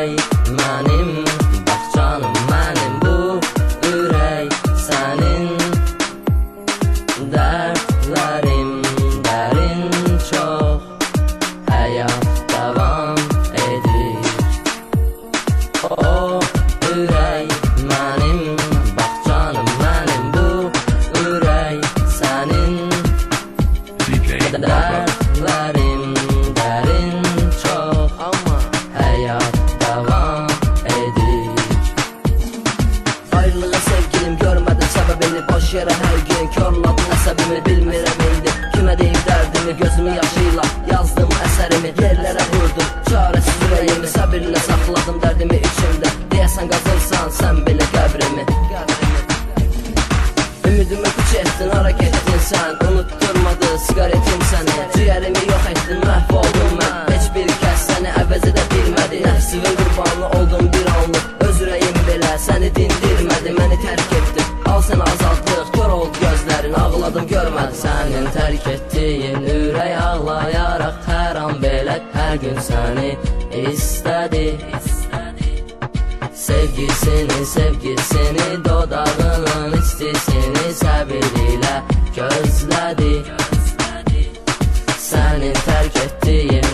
ürək mənim, bax canım mənim, bu ürək sənin. Dərdlərim dərin çox, həyat davam edir. O ürək mənim, bax canım mənim, bu ürək sənin. Dərdlərim dərin çox, həyat davam edir. Ayrılığa sevgilim görmədim səbəbini, boş yerə hər gün körladın əsəbimi. Bilmirəm indi kimə deyim dərdimi, gözümü yaşıyla yazdım əsərimi. Yerlərə vurdum çarəsiz ürəyimi, səbirlə saxladım dərdimi içimdə. Deyəsən qazırsan sən belə qəbrimi. Ümidimi puç etdin, hara getdin sən, unutturmadı sigaretim səni. Ciyərimi yox etdin, məhv oldum mən, heç bir kəs səni əvəz edə bilmədi. Nəfsivin qurbanı oldum bir anlıq, öz ürəyim belə səni dindirmədi. Məni tərk etdin, al səni azaltdıq, kör oldu gözlərin, ağladım görmədim. Sənin tərk etdiyin ürək ağlayaraq hər an belə, hər gün səni istədi. Sevgisini, dodağının istisini səbir ilə gözlədi. Sənin tərk etdiyin